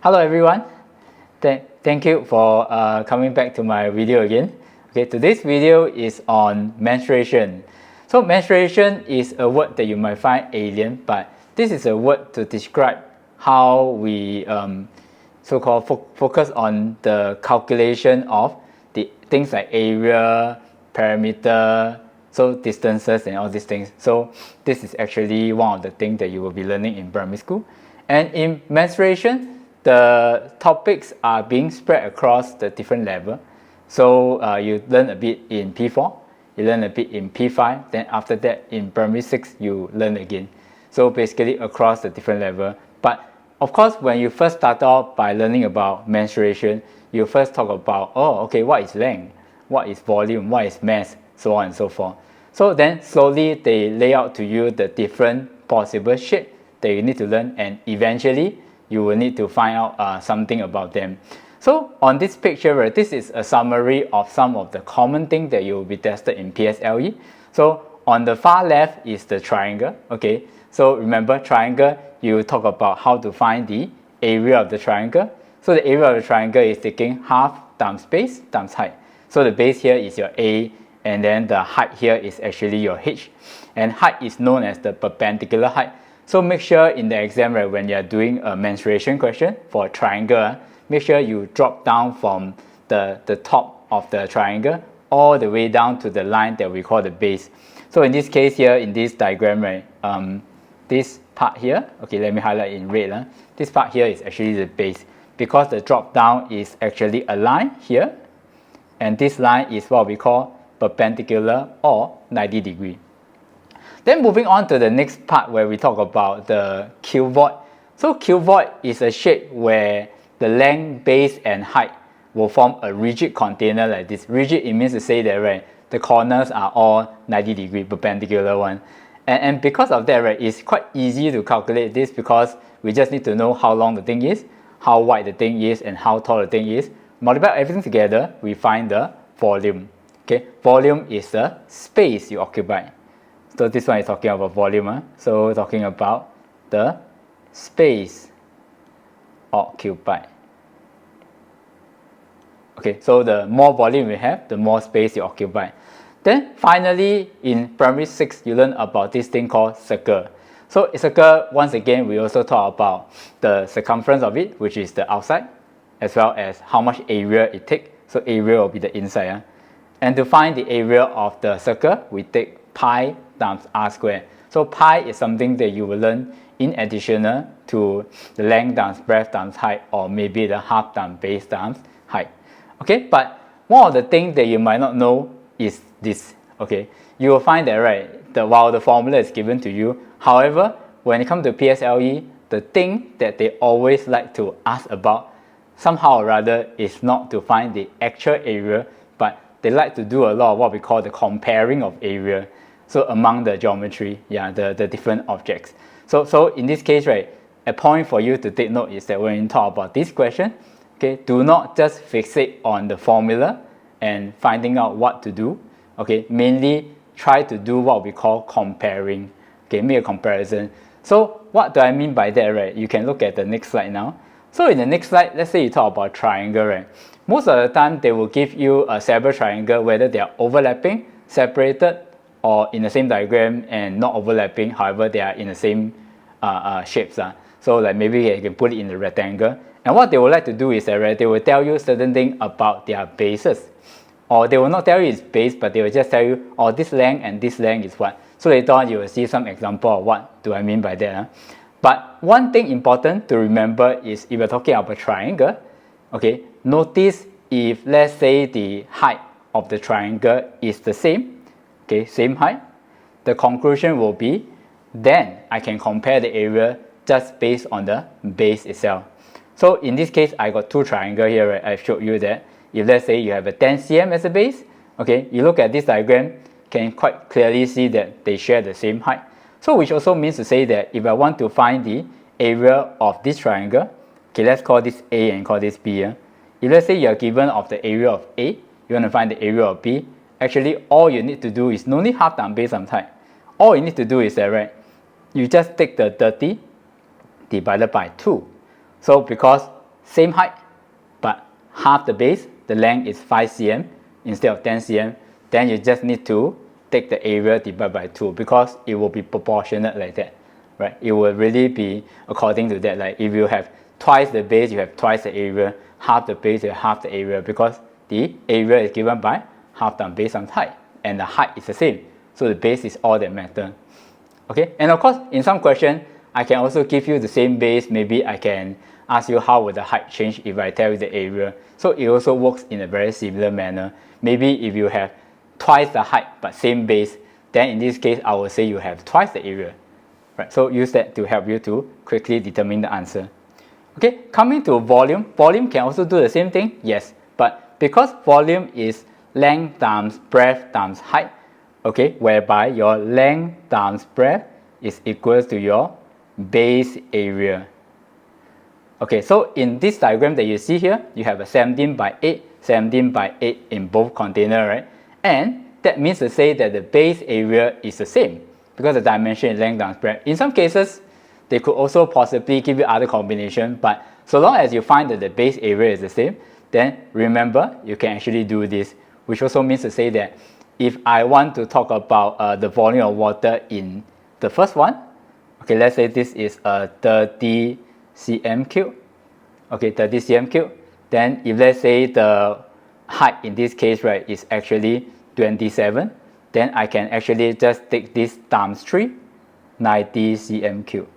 Hello everyone, thank you for coming back to my video again. Okay, today's video is on menstruation. So menstruation is a word that you might find alien, but this is a word to describe how we so-called focus on the calculation of the things like area, perimeter, so distances and all these things. So this is actually one of the things that you will be learning in primary school. And in menstruation, the topics are being spread across the different level. So you learn a bit in P4, you learn a bit in P5, then after that in primary 6 you learn again. So basically across the different level. But of course, when you first start off by learning about menstruation, you first talk about, oh, okay, what is length, what is volume, what is mass, so on and so forth. So then slowly they lay out to you the different possible shape that you need to learn, and eventually you will need to find out something about them. So on this picture, right, this is a summary of some of the common things that you will be tested in PSLE. So on the far left is the triangle. Okay, so remember triangle, you talk about how to find the area of the triangle. So the area of the triangle is taking half times base times height. So the base here is your A, and then the height here is actually your H. And height is known as the perpendicular height. So make sure in the exam, right, when you are doing a mensuration question for a triangle, make sure you drop down from the top of the triangle all the way down to the line that we call the base. So in this case here, in this diagram, right, this part here, okay, let me highlight in red. This part here is actually the base, because the drop down is actually a line here, and this line is what we call perpendicular or 90 degree. Then moving on to the next part where we talk about the cuboid. So cuboid is a shape where the length, base and height will form a rigid container like this. Rigid, it means to say that, right, the corners are all 90 degree perpendicular one. And because of that, right, it's quite easy to calculate this, because we just need to know how long the thing is, how wide the thing is, and how tall the thing is. Multiply everything together, we find the volume. Okay, volume is the space you occupy. So this one is talking about volume. So talking about the space occupied. Okay, so the more volume you have, the more space you occupy. Then finally, in primary 6, you learn about this thing called circle. So a circle, once again, we also talk about the circumference of it, which is the outside, as well as how much area it takes. So area will be the inside. And to find the area of the circle, we take pi times r squared. So pi is something that you will learn in addition to the length times breadth times height, or maybe the half times base times height. Okay, but one of the things that you might not know is this. Okay, you will find that, right, while the formula is given to you, however, when it comes to PSLE, the thing that they always like to ask about somehow or rather is not to find the actual area, but they like to do a lot of what we call the comparing of area. So among the geometry, the different objects. So in this case, right, a point for you to take note is that when you talk about this question, okay, do not just fixate on the formula and finding out what to do. Okay, mainly try to do what we call comparing. Okay, make a comparison. So what do I mean by that, right? You can look at the next slide now. So in the next slide, let's say you talk about triangle, right? Most of the time, they will give you a several triangle, whether they are overlapping, separated, or in the same diagram and not overlapping. However, they are in the same shapes. So like maybe you can put it in the rectangle. And what they would like to do is that, right, they will tell you certain things about their bases. Or they will not tell you its base, but they will just tell you, oh, this length and this length is what. So later on, you will see some example of what do I mean by that. But one thing important to remember is if you're talking about a triangle, okay, notice if, let's say, the height of the triangle is the same, okay, same height, the conclusion will be, then I can compare the area just based on the base itself. So in this case, I got two triangles here, right? I showed you that. If let's say you have a 10 cm as a base, okay, you look at this diagram, can quite clearly see that they share the same height. So which also means to say that if I want to find the area of this triangle, okay, let's call this A and call this B. If let's say you are given of the area of A, you want to find the area of B, actually all you need to do is no need half times base times height. All you need to do is that, right, you just take the 30 divided by 2. So because same height, but half the base, the length is 5 cm instead of 10 cm, then you just need to take the area divided by 2 because it will be proportionate like that, right? It will really be according to that. Like if you have twice the base, you have twice the area, half the base, you have half the area, because the area is given by half times base times height, and the height is the same. So the base is all that matters. Okay, and of course, in some question, I can also give you the same base. Maybe I can ask you how would the height change if I tell you the area. So it also works in a very similar manner. Maybe if you have twice the height but same base, then in this case, I will say you have twice the area. Right, so use that to help you to quickly determine the answer. Okay, coming to volume. Volume can also do the same thing, yes, but because volume is length times breadth times height, okay, whereby your length times breadth is equal to your base area. Okay, so in this diagram that you see here, you have a 17 by 8, 17 by 8 in both containers, right? And that means to say that the base area is the same because the dimension is length times breadth. In some cases, they could also possibly give you other combination, but so long as you find that the base area is the same, then remember, you can actually do this, which also means to say that if I want to talk about the volume of water in the first one, okay, let's say this is a 30 cm cube, okay, 30 cm cube, then if let's say the height in this case, right, is actually 27, then I can actually just take this times 3, 90 cm cube.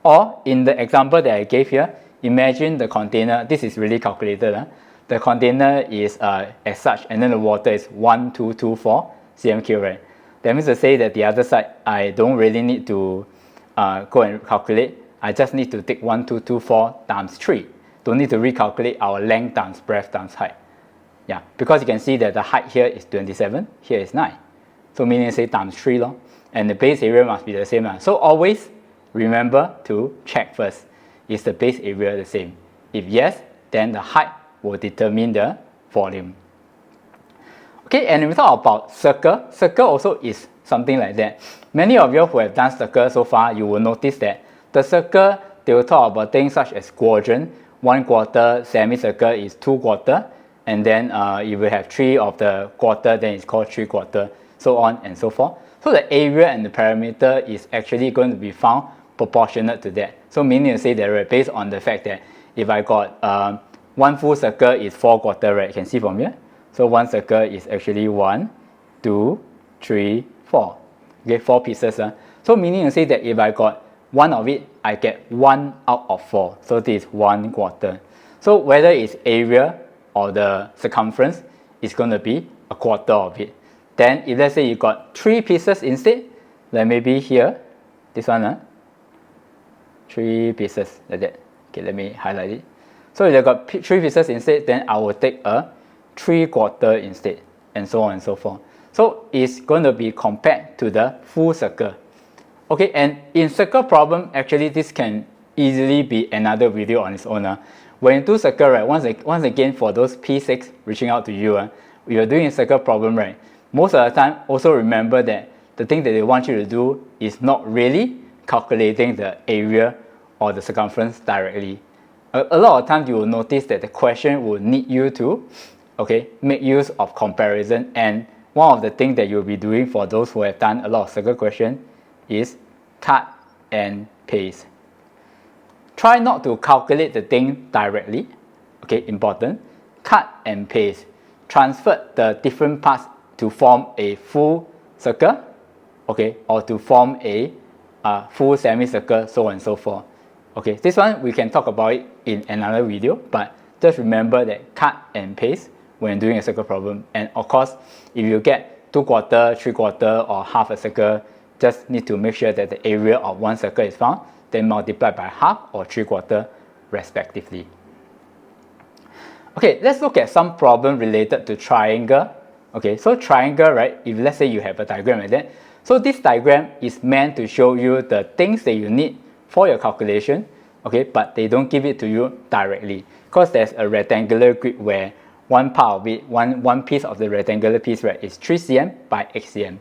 Or in the example that I gave here, imagine the container, this is really calculated, the container is as such, and then the water is 1224 cm cube, right? That means to say that the other side, I don't really need to go and calculate. I just need to take 1224 times 3. Don't need to recalculate our length times breadth times height. Yeah, because you can see that the height here is 27, here is 9. So meaning to say times 3 lor. And the base area must be the same. So always remember to check first. Is the base area the same? If yes, then the height will determine the volume. Okay, and we talk about circle. Circle also is something like that. Many of you who have done circle so far, you will notice that the circle, they will talk about things such as quadrant, 1/4, semicircle is 2/4, and then if you have 3 of the quarter, then it's called 3/4, so on and so forth. So the area and the perimeter is actually going to be found proportionate to that. So meaning to say that based on the fact that if I got one full circle is 4/4, right? You can see from here. So one circle is actually 1, 2, 3, 4. Okay, 4 pieces. So meaning to say that if I got one of it, I get 1 out of 4. So this is 1/4. So whether it's area or the circumference, it's going to be 1/4 of it. Then if let's say you got 3 pieces instead, like maybe here, this one, 3 pieces like that. Okay, let me highlight it. So if I got 3 pieces instead, then I will take a 3/4 instead, and so on and so forth. So it's going to be compared to the full circle. Okay, and in circle problem, actually this can easily be another video on its own. When you do circle, right, once again for those P6 reaching out to you, if you're doing a circle problem, right, most of the time also remember that the thing that they want you to do is not really calculating the area or the circumference directly. A lot of times you will notice that the question will need you to make use of comparison, and one of the things that you'll be doing for those who have done a lot of circle questions is cut and paste. Try not to calculate the thing directly, okay, important. Cut and paste. Transfer the different parts to form a full circle, okay, or to form a full semicircle, so on and so forth. Okay, this one we can talk about it in another video, but just remember that cut and paste when doing a circle problem. And of course, if you get 2/4, 3/4, or half a circle, just need to make sure that the area of one circle is found, then multiply by half or 3/4 respectively. Okay, let's look at some problem related to triangle. Okay, so triangle, right, if let's say you have a diagram like that, so this diagram is meant to show you the things that you need for your calculation, okay, but they don't give it to you directly because there's a rectangular grid where one part of it, one piece of the rectangular piece, right, is 3 cm by 8 cm.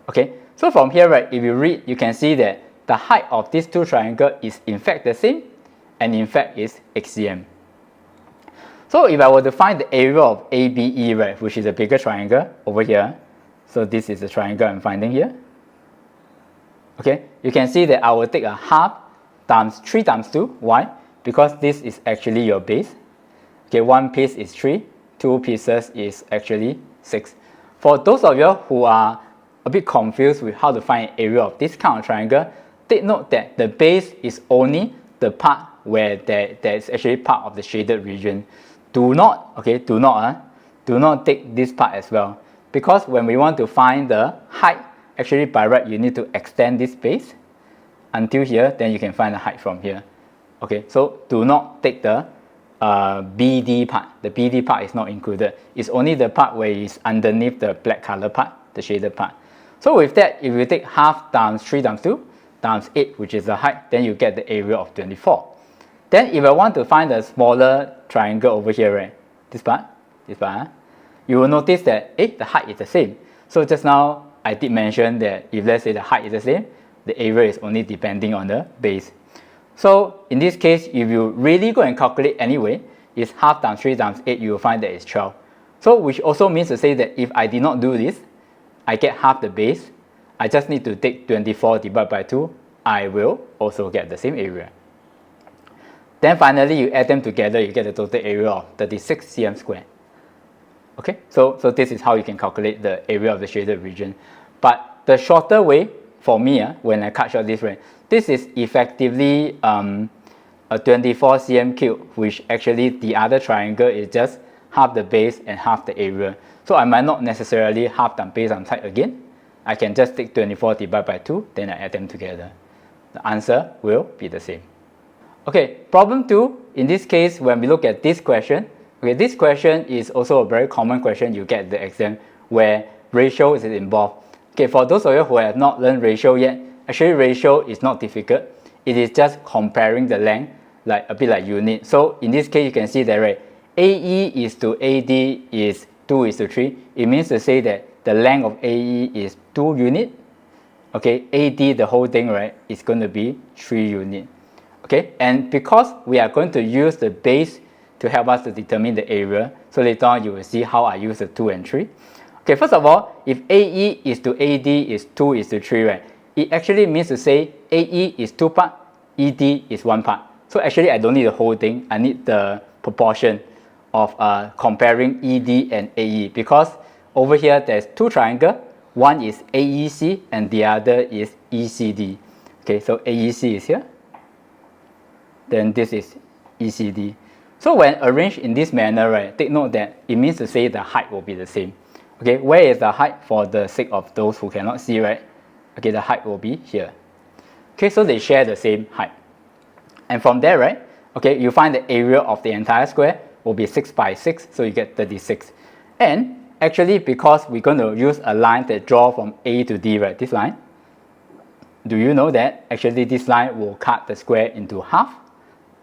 Okay, so from here, right, if you read, you can see that the height of these two triangles is in fact the same, and in fact is 8 cm. So if I were to find the area of ABE, right, which is a bigger triangle over here, so this is the triangle I'm finding here. Okay, you can see that I will take a half times 3 times 2. Why? Because this is actually your base. Okay, one piece is 3, 2 pieces is actually 6. For those of you who are a bit confused with how to find area of this kind of triangle, take note that the base is only the part where there is actually part of the shaded region. Do not take this part as well, because when we want to find the height, actually by right you need to extend this base until here, then you can find the height from here. Okay, so do not take the BD part. The BD part is not included. It's only the part where it's underneath the black color part, the shaded part. So with that, if you take half times 3 times 2 times 8, which is the height, then you get the area of 24. Then if I want to find a smaller triangle over here, right, this part, you will notice that the height is the same. So just now I did mention that if let's say the height is the same, the area is only depending on the base. So in this case, if you really go and calculate anyway, it's half times 3 times 8, you will find that it's 12. So which also means to say that if I did not do this, I get half the base. I just need to take 24 divided by 2. I will also get the same area. Then finally, you add them together, you get the total area of 36 cm squared. Okay, so this is how you can calculate the area of the shaded region. But the shorter way for me, when I cut short this, right, this is effectively a 24 cm cube, which actually the other triangle is just half the base and half the area. So I might not necessarily half the base on side again. I can just take 24 divided by 2, then I add them together. The answer will be the same. Okay, problem 2, in this case, when we look at this question, okay, this question is also a very common question you get in the exam where ratio is involved. Okay, for those of you who have not learned ratio yet, actually ratio is not difficult. It is just comparing the length, like a bit like unit. So in this case, you can see that, right, AE is to AD is 2 is to 3. It means to say that the length of AE is 2 unit. Okay, AD, the whole thing, right, is going to be 3 unit. Okay, and because we are going to use the base to help us to determine the area, so later on you will see how I use the 2 and 3. Okay, first of all, if AE is to AD is 2 is to 3, right, it actually means to say AE is 2 part, ED is 1 part. So actually I don't need the whole thing, I need the proportion of comparing ED and AE, because over here there's 2 triangles, one is AEC and the other is ECD. Okay, so AEC is here, then this is ECD. So when arranged in this manner, right, take note that it means to say the height will be the same. Okay, where is the height for the sake of those who cannot see, right? Okay, the height will be here. Okay, so they share the same height. And from there, right, okay, you find the area of the entire square will be 6 by 6, so you get 36. And actually, because we're going to use a line that draws from A to D, right, this line, do you know that actually this line will cut the square into half?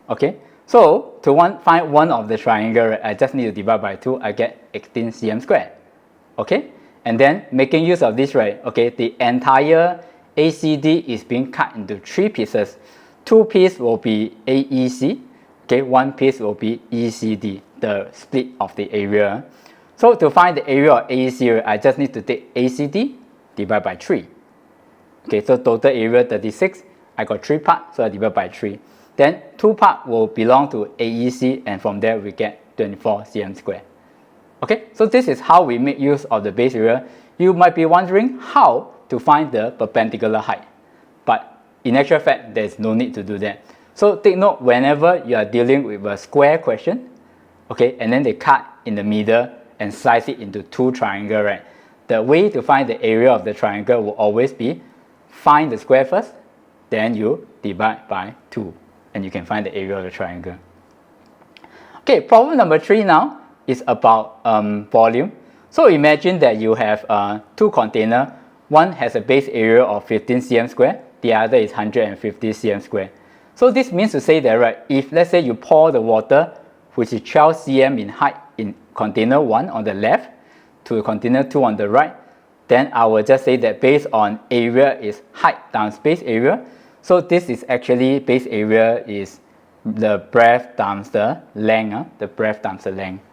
Okay, so to find one of the triangle, right, I just need to divide by 2, I get 18 cm squared. Okay, and then making use of this, right, okay, the entire ACD is being cut into 3 pieces. 2 pieces will be AEC, okay, 1 piece will be ECD, the split of the area. So to find the area of AEC, I just need to take ACD divided by 3. Okay, so total area 36, I got 3 parts, so I divide by 3. Then 2 parts will belong to AEC, and from there we get 24 cm squared. Okay, so this is how we make use of the base area. You might be wondering how to find the perpendicular height, but in actual fact, there's no need to do that. So take note, whenever you are dealing with a square question, okay, and then they cut in the middle and slice it into 2 triangles, right, the way to find the area of the triangle will always be find the square first, then you divide by 2, and you can find the area of the triangle. Okay, problem number 3 now is about volume. So imagine that you have 2 containers. One has a base area of 15 cm squared, the other is 150 cm squared. So this means to say that, right, if let's say you pour the water, which is 12 cm in height in container 1 on the left to container 2 on the right, then I will just say that based on area is height times base area. So this is actually base area is the breadth times the length, the breadth times the length.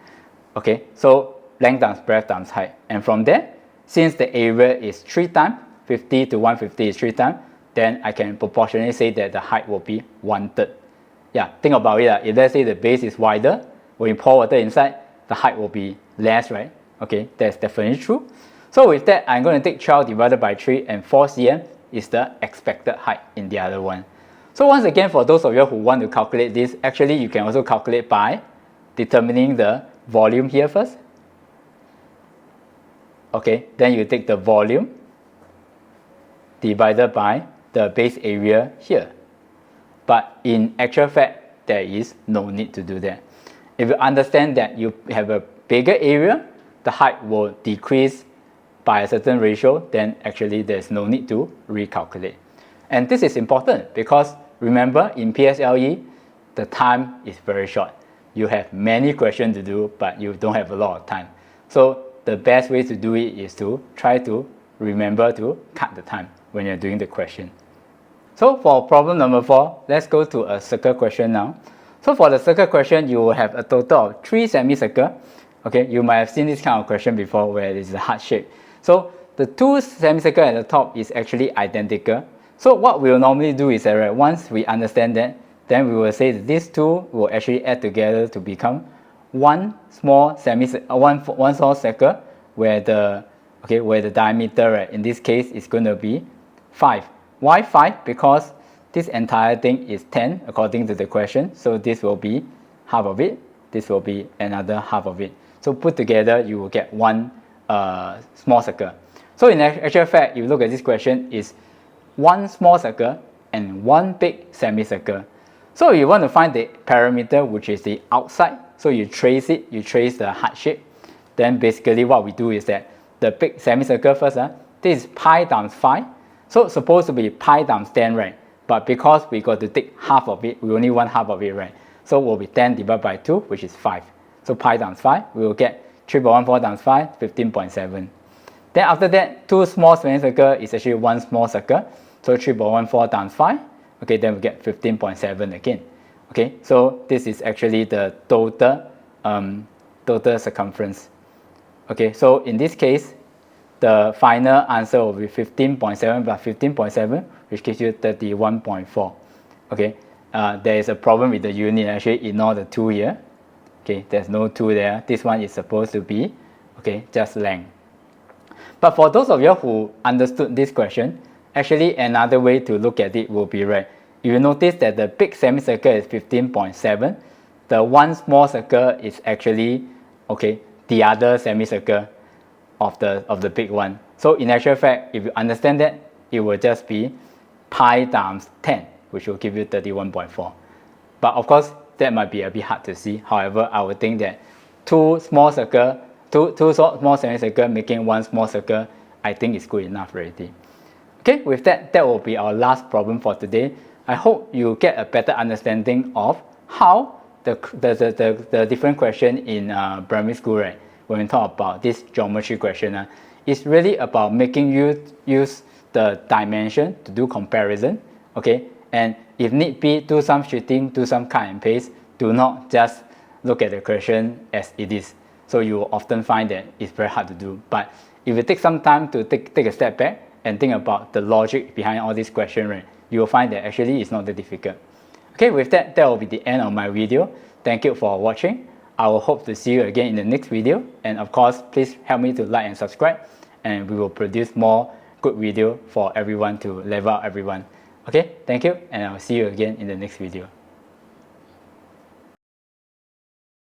Okay, so length times breadth times height. And from there, since the area is 3 times, 50 to 150 is 3 times, then I can proportionally say that the height will be 1/3. Yeah, think about it. If let's say the base is wider, when you pour water inside, the height will be less, right? Okay, that's definitely true. So with that, I'm going to take 12 divided by 3, and 4 cm is the expected height in the other one. So once again, for those of you who want to calculate this, actually you can also calculate by determining the volume here first. Okay, then you take the volume divided by the base area here. But in actual fact, there is no need to do that. If you understand that you have a bigger area, the height will decrease by a certain ratio, then actually there's no need to recalculate. And this is important because remember, in PSLE, the time is very short. You have many questions to do, but you don't have a lot of time. So the best way to do it is to try to remember to cut the time when you're doing the question. So for problem number 4, let's go to a circle question now. So for the circle question, you will have a total of 3 semicircles. Okay, you might have seen this kind of question before where it is a heart shape. So the 2 semicircles at the top is actually identical. So what we'll normally do is that once we understand that, then we will say that these two will actually add together to become one small one small circle where the diameter in this case is going to be 5. Why 5? Because this entire thing is 10 according to the question. So this will be half of it. This will be another half of it. So put together, you will get one small circle. So in actual fact, if you look at this question, is one small circle and one big semicircle. So you want to find the parameter, which is the outside. So you trace it, you trace the heart shape. Then basically what we do is that the big semicircle first, this is pi times 5. So it's supposed to be pi times 10, right? But because we got to take half of it, we only want half of it, right? So it will be 10 divided by 2, which is 5. So pi times 5, we will get 3.14 times 5, 15.7. Then after that, 2 small semicircle is actually 1 small circle. So 3.14 times 5, okay, then we get 15.7 again. Okay, so this is actually the total circumference. Okay, so in this case, the final answer will be 15.7 plus 15.7, which gives you 31.4. Okay, there is a problem with the unit. Actually, ignore the 2 here. Okay, there's no 2 there. This one is supposed to be, okay, just length. But for those of you who understood this question, actually another way to look at it will be right. If you notice that the big semicircle is 15.7, the one small circle is actually, okay, the other semicircle of the big one. So in actual fact, if you understand that, it will just be pi times 10, which will give you 31.4. But of course, that might be a bit hard to see. However, I would think that two small small semicircles making one small circle, I think is good enough already. Okay, with that, that will be our last problem for today. I hope you get a better understanding of how the different question in primary school, right, when we talk about this geometry question, is really about making you use the dimension to do comparison, okay, and if need be, do some shifting, do some cut and paste. Do not just look at the question as it is. So you will often find that it's very hard to do. But if you take some time to take a step back and think about the logic behind all these questions, right, you will find that actually it's not that difficult. Okay, with that, that will be the end of my video. Thank you for watching. I will hope to see you again in the next video. And of course, please help me to like and subscribe. And we will produce more good video for everyone to level up everyone. Okay, thank you, and I'll see you again in the next video.